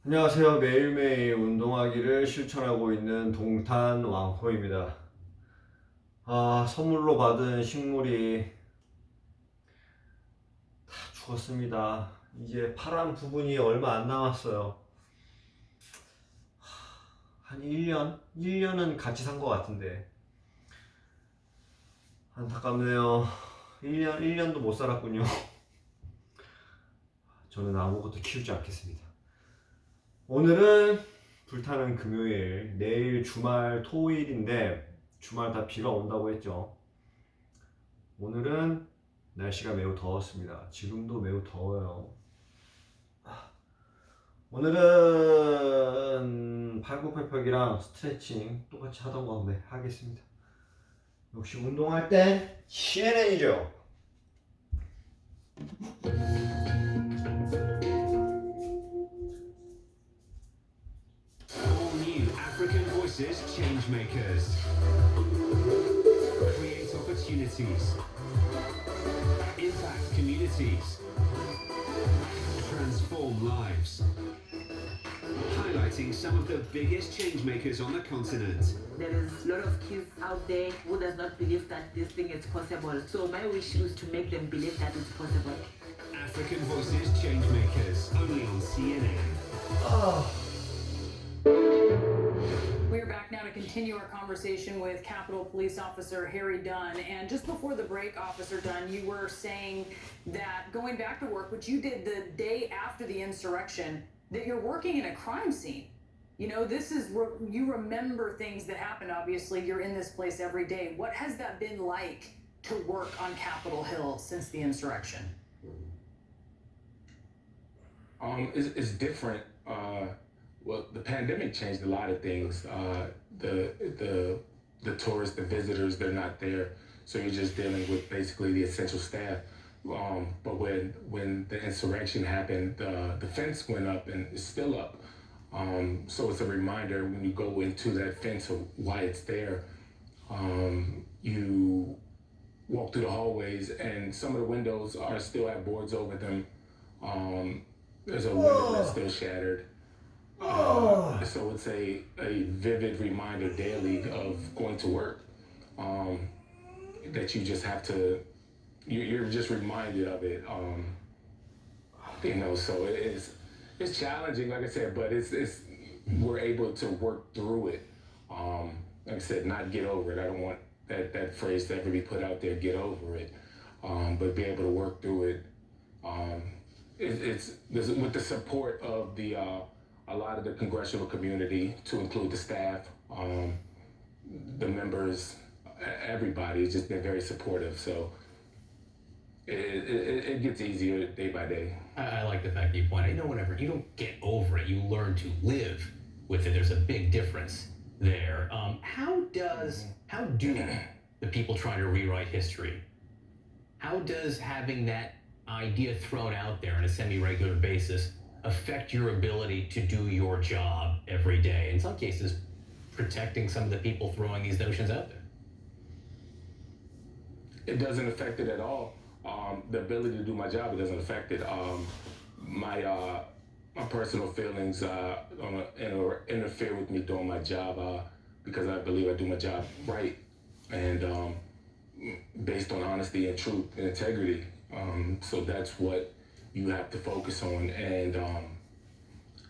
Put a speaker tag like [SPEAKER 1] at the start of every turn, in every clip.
[SPEAKER 1] 안녕하세요. 매일매일 운동하기를 실천하고 있는 동탄 왕호입니다. 선물로 받은 식물이 다 죽었습니다. 이제 파란 부분이 얼마 안 남았어요. 한 1년? 1년은 같이 산 것 같은데. 안타깝네요. 1년도 못 살았군요. 저는 아무것도 키우지 않겠습니다. 오늘은 불타는 금요일, 내일 주말 토요일인데 주말 다 비가 온다고 했죠. 오늘은 날씨가 매우 더웠습니다. 지금도 매우 더워요. 오늘은 팔굽혀펴기랑 스트레칭 똑같이 하던 거 하겠습니다. 역시 운동할 땐 CNN이죠.
[SPEAKER 2] All new African Voices Changemakers. Create opportunities. Impact communities. Transform lives. Highlighting some of the biggest changemakers on the continent.
[SPEAKER 3] There is a lot of kids out there who does not believe that this thing is possible. So my wish is to make them believe that it's possible.
[SPEAKER 2] African Voices Changemakers, only on CNN.
[SPEAKER 4] We're back now to continue our conversation with Capitol Police Officer Harry Dunn. And just before the break, Officer Dunn, you were saying that going back to work, which you did the day after the insurrection, that you're working in a crime scene. You know, this is where you remember things that happened. Obviously, you're in this place every day. What has that been like to work on Capitol Hill since the insurrection?
[SPEAKER 5] It's different. Well, the pandemic changed a lot of things. The tourists, the visitors, they're not there, so you're just dealing with basically the essential staff. But when the insurrection happened, the fence went up and it's still up. So it's a reminder when you go into that fence of why it's there. You walk through the hallways and some of the windows are still have boards over them. There's a window that's still shattered. So it's a vivid reminder daily of going to work, that you just have to, you're just reminded of it. So it's challenging, like I said, but it's we're able to work through it. Like I said, not get over it. I don't want that phrase to ever be put out there, get over it, but be able to work through it. It's with the support of a lot of the congressional community, to include the staff, the members, everybody has just been very supportive. So it gets easier day by day.
[SPEAKER 6] I like the fact that you point out, whenever you don't get over it, you learn to live with it. There's a big difference there. How do the people trying to rewrite history, how does having that idea thrown out there on a semi-regular basis affect your ability to do your job every day? In some cases, protecting some of the people throwing these notions out there.
[SPEAKER 5] It doesn't affect it at all. The ability to do my job, it doesn't affect it. My personal feelings interfere with me doing my job, because I believe I do my job right and based on honesty and truth and integrity. So that's what you have to focus on. And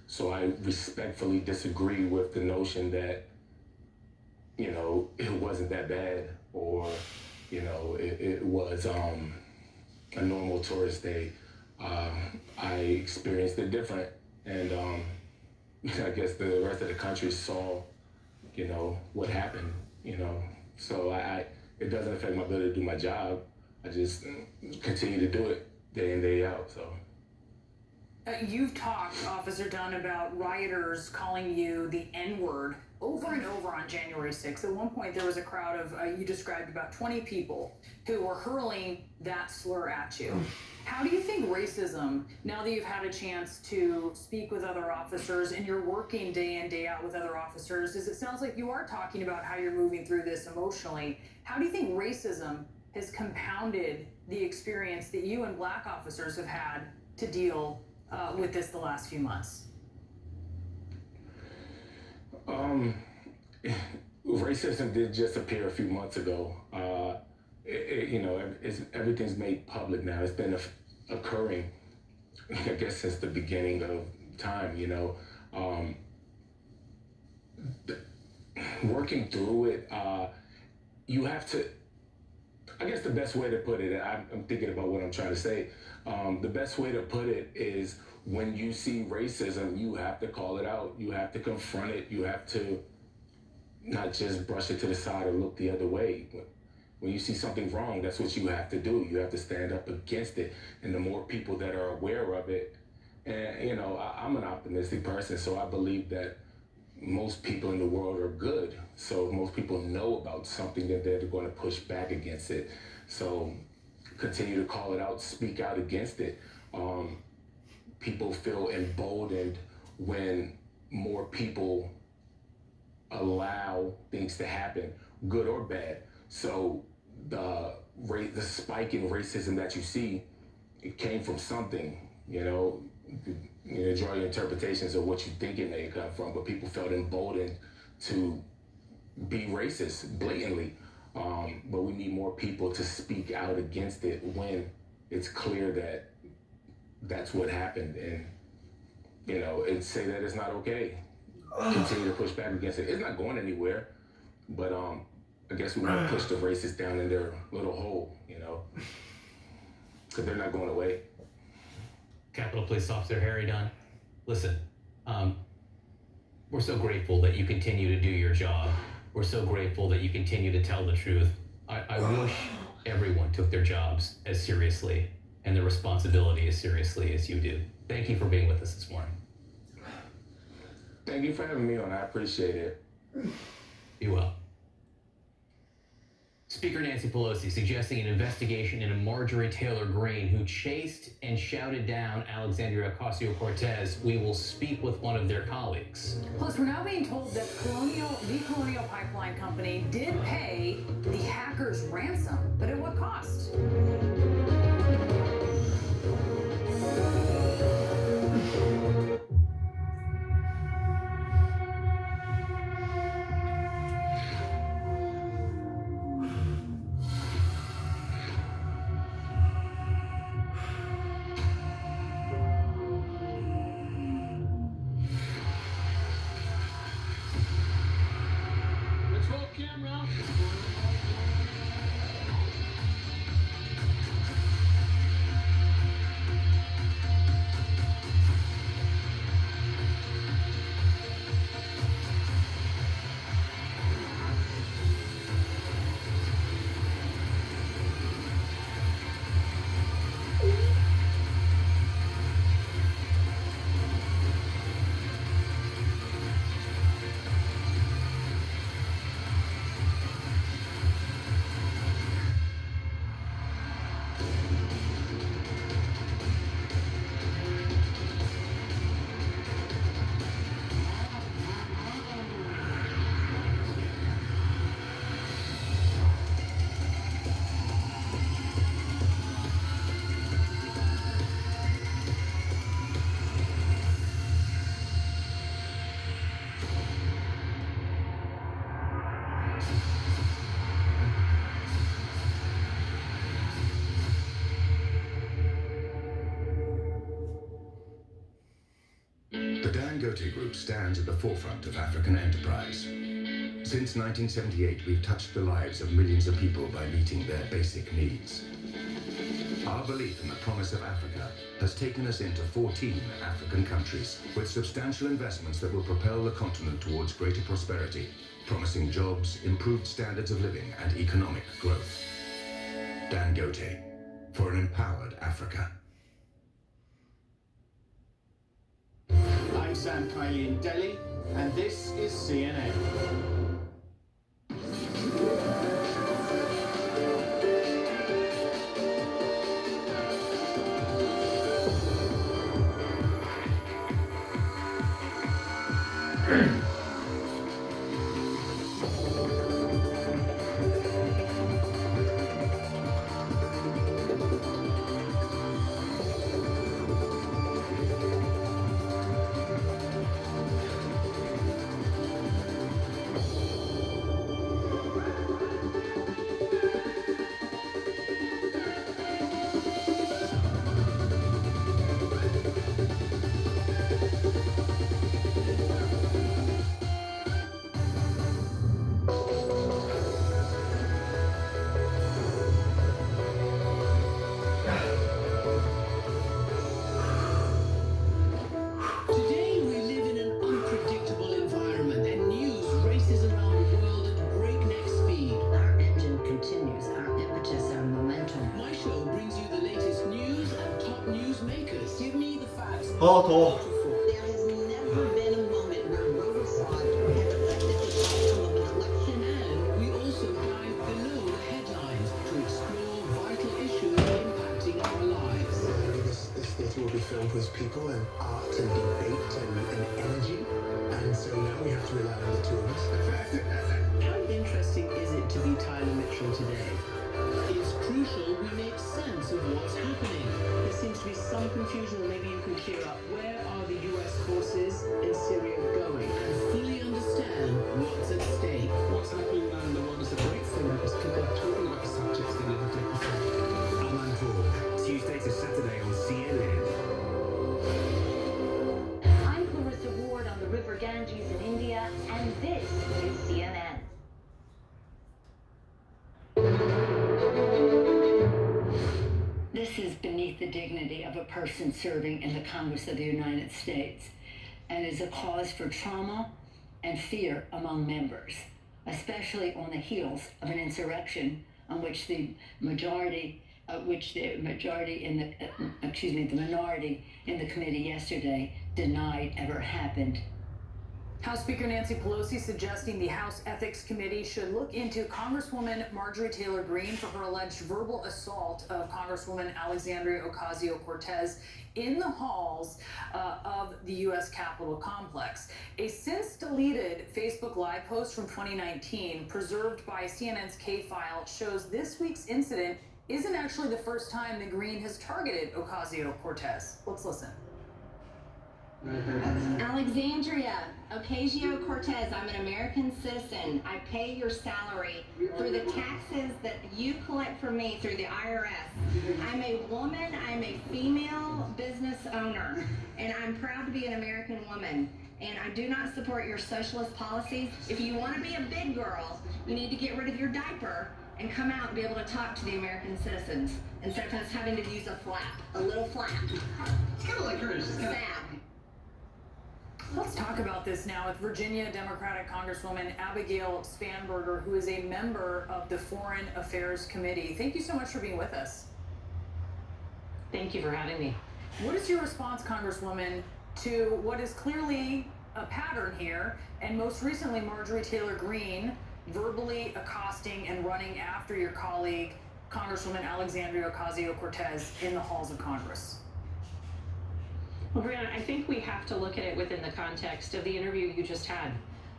[SPEAKER 5] so I respectfully disagree with the notion that, it wasn't that bad, or, it was a normal tourist day. I experienced it different. And I guess the rest of the country saw, what happened, So it doesn't affect my ability to do my job. I just continue to do it day in, day out, so.
[SPEAKER 4] You've talked, Officer Dunn, about rioters calling you the N-word over and over on January 6th. At one point, there was a crowd of, you described about 20 people who were hurling that slur at you. How do you think racism, now that you've had a chance to speak with other officers and you're working day in, day out with other officers, as it sounds like you are talking about how you're moving through this emotionally, how do you think racism has compounded the experience that you and Black officers have had to deal with this the last few months?
[SPEAKER 5] Racism did just appear a few months ago. Everything's made public now. It's been occurring, I guess, since the beginning of time. Working through it, you have to. I guess the best way to put it, I'm thinking about what I'm trying to say. The best way to put it is when you see racism, you have to call it out. You have to confront it. You have to not just brush it to the side or look the other way. When you see something wrong, that's what you have to do. You have to stand up against it. And the more people that are aware of it, and I'm an optimistic person, so I believe that most people in the world are good. So most people know about something that they're going to push back against it. So continue to call it out, speak out against it. People feel emboldened when more people allow things to happen, good or bad. So the spike in racism that you see, it came from something, draw your interpretations of what you think it may come from, but people felt emboldened to be racist blatantly. But we need more people to speak out against it when it's clear that that's what happened, and and say that it's not okay. Continue to push back against it. It's not going anywhere, but I guess we want to push the racists down in their little hole, because they're not going away.
[SPEAKER 6] Capitol Police Officer Harry Dunn, listen, we're so grateful that you continue to do your job. We're so grateful that you continue to tell the truth. I wish everyone took their jobs as seriously and their responsibility as seriously as you do. Thank you for being with us this morning.
[SPEAKER 5] Thank you for having me on. I appreciate it.
[SPEAKER 6] Be well. Speaker Nancy Pelosi suggesting an investigation into Marjorie Taylor Greene, who chased and shouted down Alexandria Ocasio-Cortez. We will speak with one of their colleagues.
[SPEAKER 4] Plus, we're now being told that the Colonial Pipeline Company did pay the hackers ransom, but at what cost?
[SPEAKER 2] Let's roll camera.
[SPEAKER 7] The Dangote Group stands at the forefront of African enterprise. Since 1978, we've touched the lives of millions of people by meeting their basic needs. Our belief in the promise of Africa has taken us into 14 African countries, with substantial investments that will propel the continent towards greater prosperity, promising jobs, improved standards of living, and economic growth. Dangote, for an empowered Africa.
[SPEAKER 2] I'm Sam Kiley in Delhi, and this is CNN.
[SPEAKER 1] 더.
[SPEAKER 8] There has never been a moment where voter fraud has affected the outcome of an election.
[SPEAKER 9] And we also dive below the headlines to explore vital issues impacting our lives.
[SPEAKER 10] This theatre will be filled with people and art and debate and energy. And so now we have to rely on the two of us.
[SPEAKER 9] How interesting is it to be Tyler Mitchell today? It's crucial we make sense of what's happening. There seems to be some confusion, maybe you can clear up. Where are the US forces in Syria going? And fully understand what's at stake.
[SPEAKER 10] What's happening now in the world is a great thing because people are talking about subjects they never did before.
[SPEAKER 7] Alan Paul, Tuesday to Saturday on CNN.
[SPEAKER 11] I'm Clarissa Ward on the River Ganges in India, and this is CNN.
[SPEAKER 12] This is beneath the dignity of a person serving in the Congress of the United States and is a cause for trauma and fear among members, especially on the heels of an insurrection on which the minority in the committee yesterday denied ever happened.
[SPEAKER 4] House Speaker Nancy Pelosi suggesting the House Ethics Committee should look into Congresswoman Marjorie Taylor Greene for her alleged verbal assault of Congresswoman Alexandria Ocasio-Cortez in the halls of the U.S. Capitol complex. A since-deleted Facebook Live post from 2019, preserved by CNN's K-File, shows this week's incident isn't actually the first time that Greene has targeted Ocasio-Cortez. Let's listen.
[SPEAKER 13] Alexandria Ocasio-Cortez, I'm an American citizen. I pay your salary through the taxes that you collect from me through the IRS. I'm a woman, I'm a female business owner, and I'm proud to be an American woman. And I do not support your socialist policies. If you want to be a big girl, you need to get rid of your diaper and come out and be able to talk to the American citizens instead of us having to use a flap, a little flap.
[SPEAKER 10] It's kind of like hers.
[SPEAKER 13] Snap.
[SPEAKER 4] Let's talk about this now with Virginia Democratic Congresswoman Abigail Spanberger, who is a member of the Foreign Affairs Committee. Thank you so much for being with us.
[SPEAKER 14] Thank you for having me.
[SPEAKER 4] What is your response, Congresswoman, to what is clearly a pattern here, and most recently Marjorie Taylor Greene verbally accosting and running after your colleague, Congresswoman Alexandria Ocasio-Cortez, in the halls of Congress?
[SPEAKER 14] Well, Brianna, I think we have to look at it within the context of the interview you just had.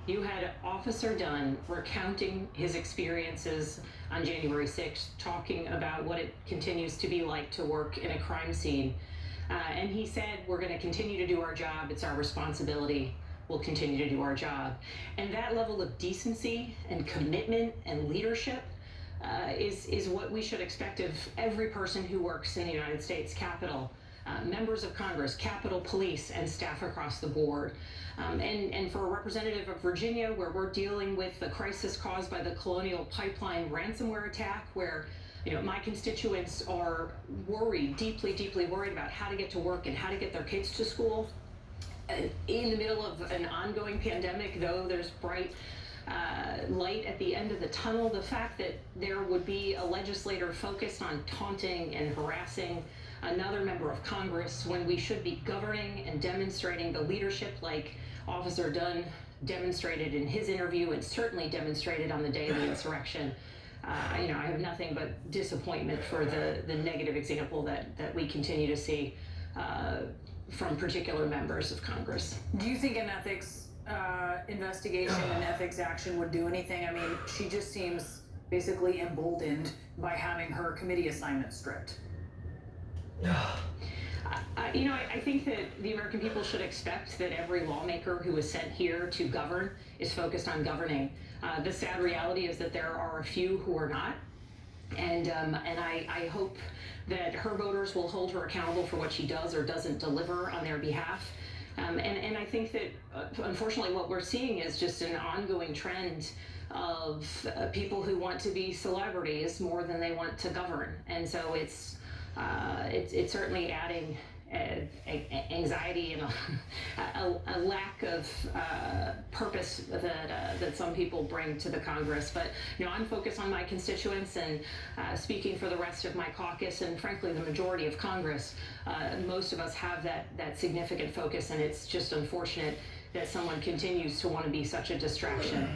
[SPEAKER 14] You had Officer Dunn recounting his experiences on January 6th, talking about what it continues to be like to work in a crime scene. And he said, we're going to continue to do our job. It's our responsibility. We'll continue to do our job. And that level of decency and commitment and leadership is what we should expect of every person who works in the United States Capitol. Members of Congress, Capitol Police, and staff across the board. And for a representative of Virginia, where we're dealing with the crisis caused by the Colonial Pipeline ransomware attack, where my constituents are worried, deeply worried about how to get to work and how to get their kids to school. In the middle of an ongoing pandemic, though there's bright light at the end of the tunnel, the fact that there would be a legislator focused on taunting and harassing another member of Congress when we should be governing and demonstrating the leadership like Officer Dunn demonstrated in his interview and certainly demonstrated on the day of the insurrection. I have nothing but disappointment for the negative example that we continue to see from particular members of Congress.
[SPEAKER 4] Do you think an ethics investigation and ethics action would do anything? I mean, she just seems basically emboldened by having her committee assignment stripped.
[SPEAKER 14] I think that the American people should expect that every lawmaker who is sent here to govern is focused on governing. The sad reality is that there are a few who are not. And I hope that her voters will hold her accountable for what she does or doesn't deliver on their behalf. And I think that, unfortunately, what we're seeing is just an ongoing trend of people who want to be celebrities more than they want to govern. And so it's certainly adding anxiety and a lack of purpose that some people bring to the Congress. But I'm focused on my constituents and speaking for the rest of my caucus and frankly the majority of Congress. Most of us have that significant focus, and it's just unfortunate that someone continues to want to be such a distraction,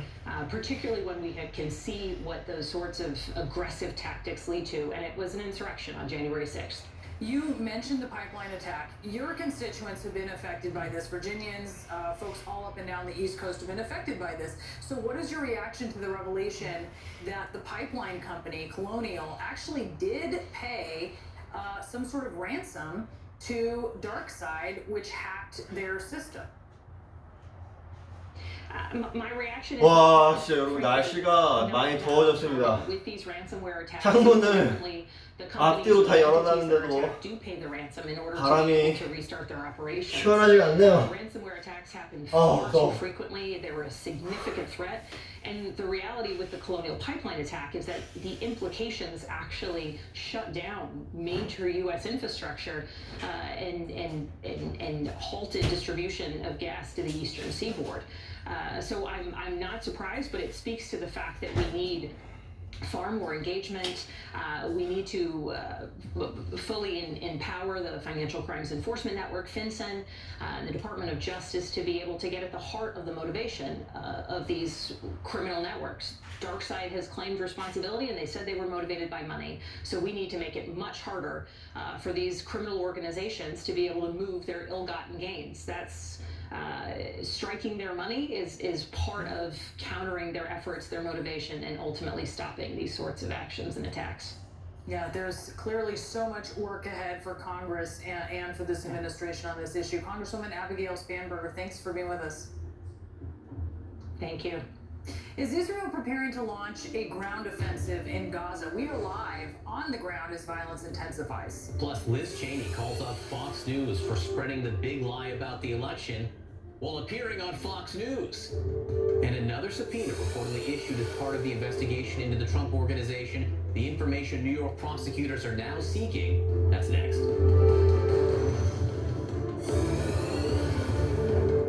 [SPEAKER 14] particularly when we can see what those sorts of aggressive tactics lead to, and it was an insurrection on January 6th.
[SPEAKER 4] You mentioned the pipeline attack. Your constituents have been affected by this. Virginians, folks all up and down the East Coast have been affected by this. So what is your reaction to the revelation that the pipeline company, Colonial, actually did pay some sort of ransom to DarkSide, which hacked their system?
[SPEAKER 14] My reaction is
[SPEAKER 1] 와, 진짜 여러분 날씨가 많이 더워졌습니다.
[SPEAKER 14] with these ransomware attacks,
[SPEAKER 1] 창문을
[SPEAKER 14] the
[SPEAKER 1] 앞뒤로 다
[SPEAKER 14] companies
[SPEAKER 1] 열어놨는데도
[SPEAKER 14] do pay the ransom in order
[SPEAKER 1] 바람이
[SPEAKER 14] to restart their operations.
[SPEAKER 1] 시원하지가 않네요.
[SPEAKER 14] Ransomware attacks happen far
[SPEAKER 1] 더워.
[SPEAKER 14] too frequently. They were a significant threat, and the reality with the Colonial Pipeline attack is that the implications actually shut down major U.S. infrastructure and halted distribution of gas to the Eastern Seaboard. So I'm not surprised, but it speaks to the fact that we need far more engagement. We need to fully empower the Financial Crimes Enforcement Network, FinCEN, and the Department of Justice to be able to get at the heart of the motivation of these criminal networks. DarkSide has claimed responsibility, and they said they were motivated by money. So we need to make it much harder for these criminal organizations to be able to move their ill-gotten gains. That's striking their money is part of countering their efforts, their motivation, and ultimately stopping these sorts of actions and attacks.
[SPEAKER 4] Yeah, there's clearly so much work ahead for Congress and for this administration on this issue. Congresswoman Abigail Spanberger, thanks for being with us.
[SPEAKER 14] Thank you.
[SPEAKER 4] Is Israel preparing to launch a ground offensive in Gaza? We are live on the ground as violence intensifies.
[SPEAKER 6] Plus, Liz Cheney calls out Fox News for spreading the big lie about the election while appearing on Fox News. And another subpoena reportedly issued as part of the investigation into the Trump Organization, the information New York prosecutors are now seeking. That's next.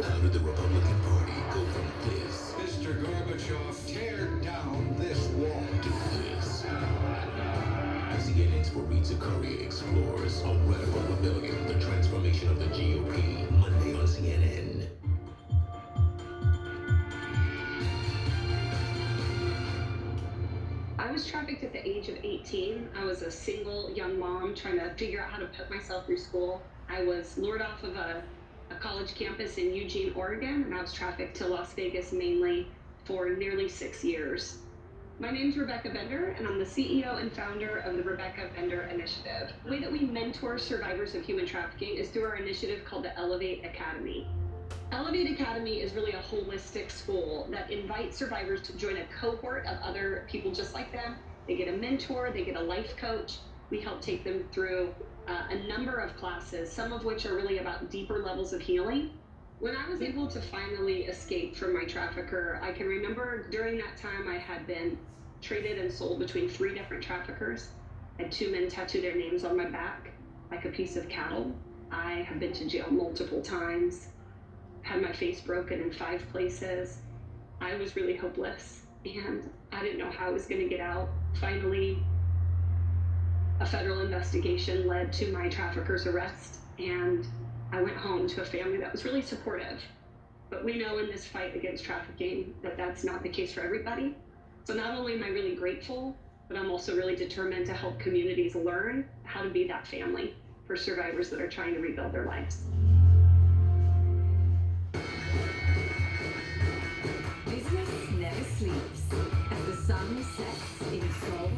[SPEAKER 7] How did the Republican Party go from this
[SPEAKER 2] Mr. Gorbachev, tear down this wall.
[SPEAKER 7] to this? CNN's Maritza Curry explores a radical rebellion, the transformation of the GOP, Monday on CNN.
[SPEAKER 15] I was trafficked at the age of 18. I was a single young mom trying to figure out how to put myself through school. I was lured off of a college campus in Eugene, Oregon, and I was trafficked to Las Vegas mainly for nearly 6 years. My name's Rebecca Bender, and I'm the CEO and founder of the Rebecca Bender Initiative. The way that we mentor survivors of human trafficking is through our initiative called the Elevate Academy. Elevate Academy is really a holistic school that invites survivors to join a cohort of other people just like them. They get a mentor, they get a life coach. We help take them through a number of classes, some of which are really about deeper levels of healing. When I was able to finally escape from my trafficker, I can remember during that time I had been traded and sold between 3 different traffickers. I had 2 men tattoo their names on my back like a piece of cattle. I have been to jail multiple times, had my face broken in 5 places. I was really hopeless, and I didn't know how I was going to get out. Finally, a federal investigation led to my trafficker's arrest, and I went home to a family that was really supportive. But we know in this fight against trafficking that that's not the case for everybody. So not only am I really grateful, but I'm also really determined to help communities learn how to be that family for survivors that are trying to rebuild their lives.
[SPEAKER 16] Business never sleeps. As the sun sets in Seoul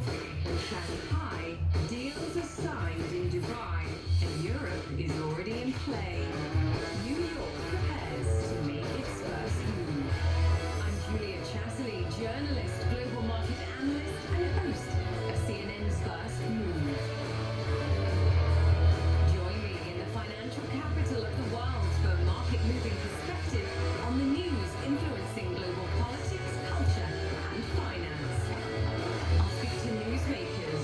[SPEAKER 16] and Shanghai, deals are signed in Dubai, and Europe is already in play. New York prepares to make its first move. I'm Julia Chasley, journalist, global market analyst, and host of CNN's First Move. Join me in the financial capital of the world for a market-moving perspective on the news influencing global politics, culture, and finance. I'll speak to newsmakers,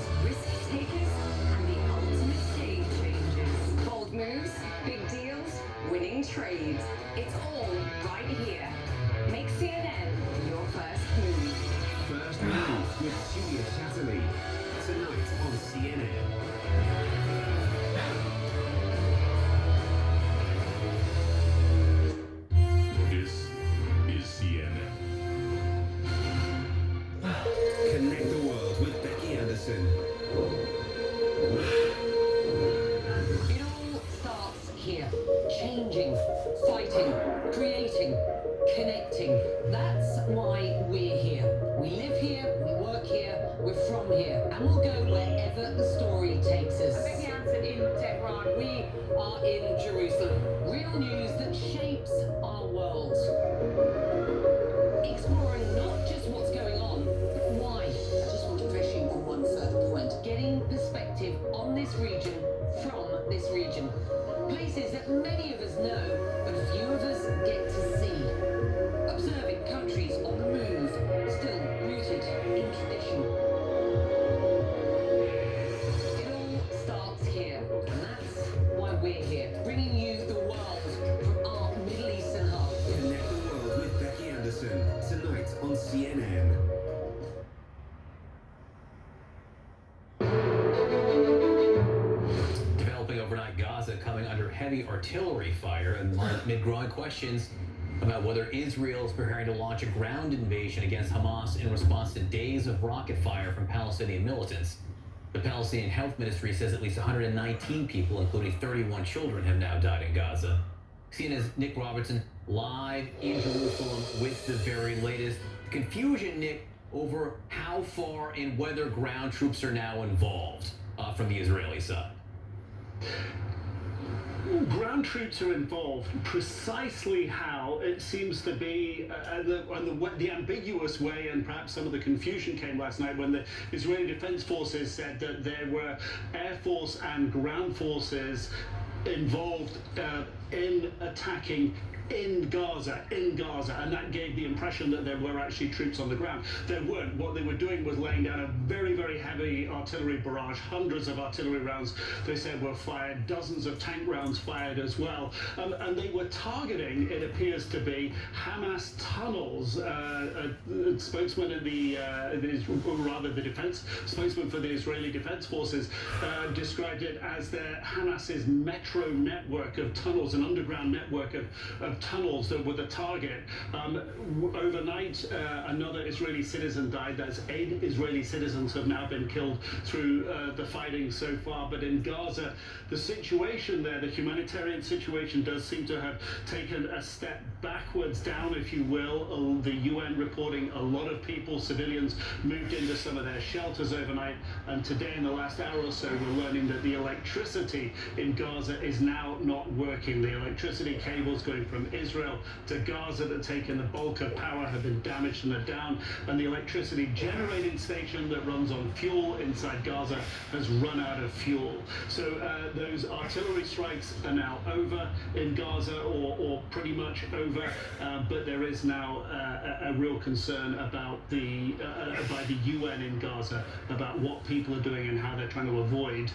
[SPEAKER 9] And we'll go wherever the story takes us.
[SPEAKER 4] I'm Becky Hansen in Tehran. We
[SPEAKER 9] Are in Jerusalem. Real news that shapes our world. Exploring not just what's going on, but why. I just want to press you on one further point. Getting perspective on this region from this region. Places that many of us know, but few of us get to see. Observing countries on the move, still rooted in tradition. It all starts here, and that's why we're here, bringing you the world from our Middle Eastern hub.
[SPEAKER 17] Connect the world with Becky Anderson tonight on CNN.
[SPEAKER 6] Developing overnight, Gaza coming under heavy artillery fire amid growing questions about whether Israel is preparing to launch a ground invasion against Hamas in response to days of rocket fire from Palestinian militants. The Palestinian Health Ministry says at least 119 people, including 31 children, have now died in Gaza. CNN's Nick Robertson live in Jerusalem with the very latest. Confusion, Nick, over how far and whether ground troops are now involved from the Israeli side.
[SPEAKER 18] Ground troops are involved. Precisely how, it seems to be the ambiguous way, and perhaps some of the confusion came last night when the Israeli Defense Forces said that there were Air Force and ground forces involved in attacking in Gaza, and that gave the impression that there were actually troops on the ground. There weren't. What they were doing was laying down a very, very heavy artillery barrage. Hundreds of artillery rounds, they said, were fired. Dozens of tank rounds fired as well. And they were targeting, it appears to be, Hamas tunnels. A spokesman in the defense spokesman for the Israeli Defense Forces described it as Hamas's metro network of tunnels, an underground network of tunnels that were the target. Overnight, another Israeli citizen died. That's 8 Israeli citizens have now been killed through the fighting so far. But in Gaza, the situation there, the humanitarian situation, does seem to have taken a step backwards down, if you will. The UN reporting a lot of people, civilians, moved into some of their shelters overnight. And today, in the last hour or so, we're learning that the electricity in Gaza is now not working. The electricity cables going from Israel to Gaza that taken the bulk of power have been damaged and are down, and the electricity generating station that runs on fuel inside Gaza has run out of fuel. So those artillery strikes are now over in Gaza, or pretty much over, but there is now a real concern about by the UN in Gaza about what people are doing and how they're trying to avoid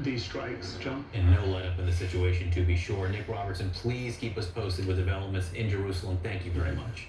[SPEAKER 18] these strikes. John?
[SPEAKER 6] And no let up in the situation, to be sure. Nick Robertson, please keep us posted with developments in Jerusalem. Thank you very much.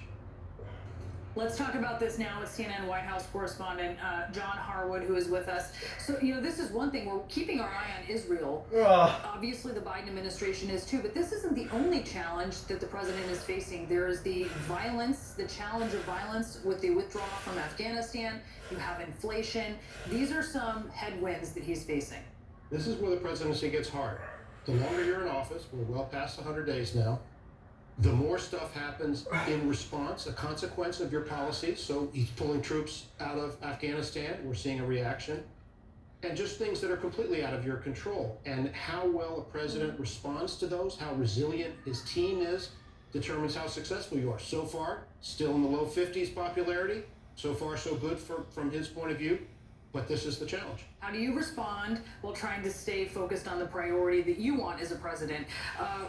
[SPEAKER 4] Let's talk about this now with CNN White House correspondent John Harwood, who is with us. So, this is one thing. We're keeping our eye on Israel. Obviously, the Biden administration is too, but this isn't the only challenge that the president is facing. There is the violence, the challenge of violence with the withdrawal from Afghanistan. You have inflation. These are some headwinds that he's facing.
[SPEAKER 19] This is where the presidency gets hard. The longer you're in office, we're well past 100 days now, the more stuff happens in response, a consequence of your policies. So he's pulling troops out of Afghanistan. We're seeing a reaction. And just things that are completely out of your control. And how well a president responds to those, how resilient his team is, determines how successful you are. So far, still in the low 50s popularity. So far, so good from his point of view. But this is the challenge.
[SPEAKER 4] How do you respond while trying to stay focused on the priority that you want as a president?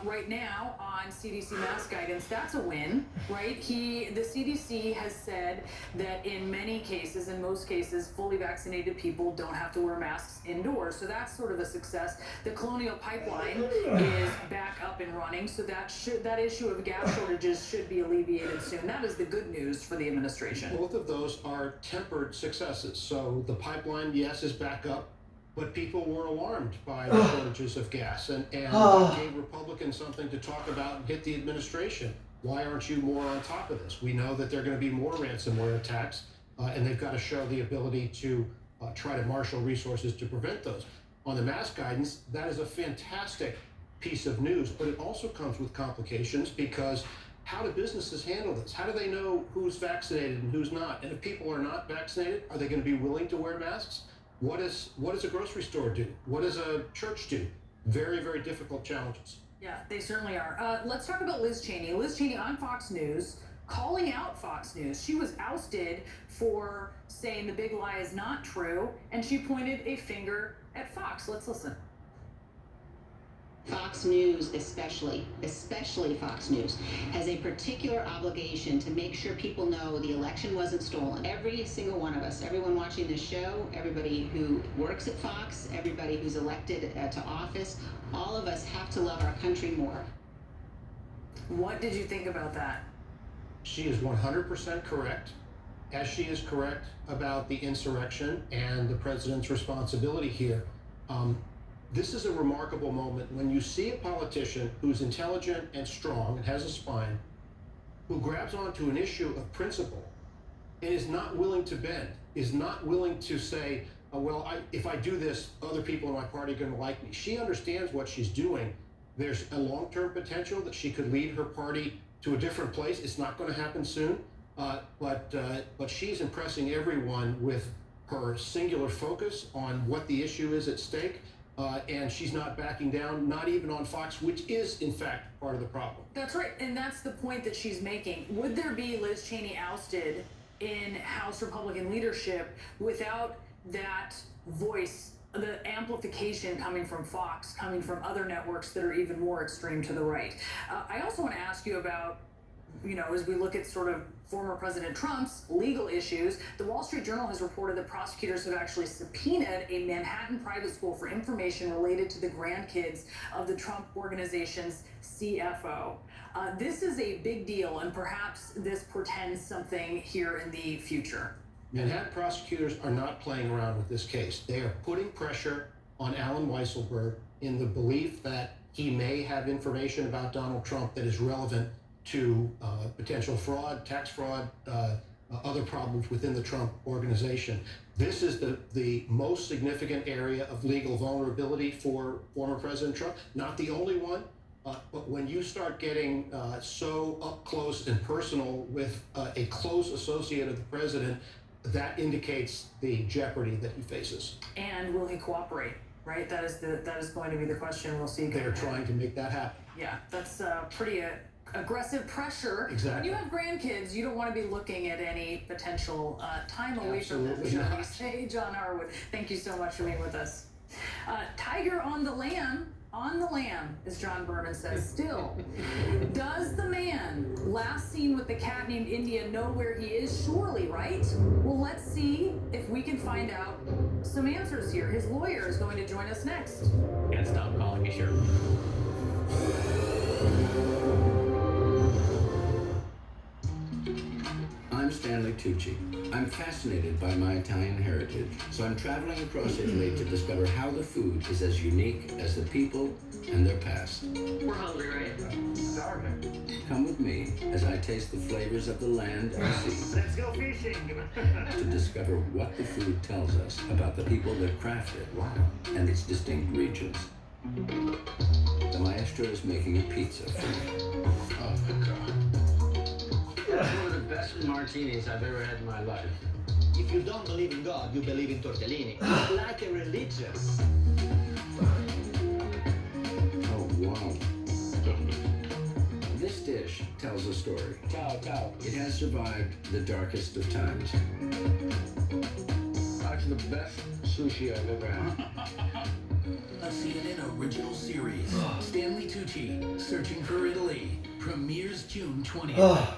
[SPEAKER 4] Right now, on CDC mask guidance, that's a win, right? The CDC has said that in many cases, in most cases, fully vaccinated people don't have to wear masks indoors. So that's sort of a success. The Colonial Pipeline is back up and running, so that issue of gas shortages should be alleviated soon. That is the good news for the administration.
[SPEAKER 19] Both of those are tempered successes. So the pipeline, yes, is back up, but people were alarmed by the shortages of gas, and it gave Republicans something to talk about and hit the administration. Why aren't you more on top of this? We know that there are going to be more ransomware attacks, and they've got to show the ability to try to marshal resources to prevent those. On the mask guidance, that is a fantastic piece of news, but it also comes with complications, because how do businesses handle this? How do they know who's vaccinated and who's not? And if people are not vaccinated, are they going to be willing to wear masks? What does a grocery store do? What does a church do? Very, very difficult challenges.
[SPEAKER 4] Yeah, they certainly are. Let's talk about Liz Cheney. Liz Cheney on Fox News calling out Fox News. She was ousted for saying the big lie is not true, and she pointed a finger at Fox. Let's listen.
[SPEAKER 8] Fox News, especially Fox News, has a particular obligation to make sure people know the election wasn't stolen. Every single one of us, everyone watching this show, everybody who works at Fox, everybody who's elected to office, all of us have to love our country more.
[SPEAKER 4] What did you think about that?
[SPEAKER 19] She is 100% correct, as she is correct about the insurrection and the president's responsibility here. This is a remarkable moment when you see a politician who's intelligent and strong and has a spine, who grabs onto an issue of principle and is not willing to bend, is not willing to say, if I do this, other people in my party are going to like me. She understands what she's doing. There's a long-term potential that she could lead her party to a different place. It's not going to happen soon, but she's impressing everyone with her singular focus on what the issue is at stake. And she's not backing down, not even on Fox, which is, in fact, part of the problem.
[SPEAKER 4] That's right, and that's the point that she's making. Would there be Liz Cheney ousted in House Republican leadership without that voice, the amplification coming from Fox, coming from other networks that are even more extreme to the right? I also want to ask you about, as we look at sort of former President Trump's legal issues, the Wall Street Journal has reported that prosecutors have actually subpoenaed a Manhattan private school for information related to the grandkids of the Trump Organization's CFO. This is a big deal, and perhaps this portends something here in the future.
[SPEAKER 19] Manhattan prosecutors are not playing around with this case. They are putting pressure on Alan Weisselberg in the belief that he may have information about Donald Trump that is relevant to potential fraud, tax fraud, other problems within the Trump Organization. This is the most significant area of legal vulnerability for former President Trump. Not the only one, but when you start getting so up close and personal with a close associate of the president, that indicates the jeopardy that he faces.
[SPEAKER 4] And will he cooperate? Right? That is going to be the question. We'll see.
[SPEAKER 19] They're trying to make that happen.
[SPEAKER 4] Yeah, that's pretty aggressive pressure.
[SPEAKER 19] Exactly.
[SPEAKER 4] When you have grandkids, you don't want to be looking at any potential time away
[SPEAKER 19] Absolutely
[SPEAKER 4] from them, shall we
[SPEAKER 19] not.
[SPEAKER 4] say. John Harwood, thank you so much for being with us. Tiger on the lam, as John Berman says. Still, does the man last seen with the cat named India know where he is? Surely, right? Well, let's see if we can find out some answers here. His lawyer is going to join us next.
[SPEAKER 6] Can't stop calling me sure.
[SPEAKER 20] I'm Stanley Tucci. I'm fascinated by my Italian heritage, so I'm traveling across Italy to discover how the food is as unique as the people and their past.
[SPEAKER 14] We're hungry, right?
[SPEAKER 20] Starving. Come with me as I taste the flavors of the land and sea.
[SPEAKER 18] Let's go fishing.
[SPEAKER 20] To discover what the food tells us about the people that craft it and its distinct regions. The maestro is making a pizza for me.
[SPEAKER 17] Oh my God. That's one of the best martinis I've ever had in my life.
[SPEAKER 21] If you don't believe in God, you believe in tortellini. Like a religious.
[SPEAKER 20] Oh, wow. This dish tells a story.
[SPEAKER 17] Ciao, ciao.
[SPEAKER 20] It has survived the darkest of times.
[SPEAKER 17] That's the best sushi I've ever had.
[SPEAKER 22] A CNN original series. Stanley Tucci, Searching for Italy. Premieres June 20th.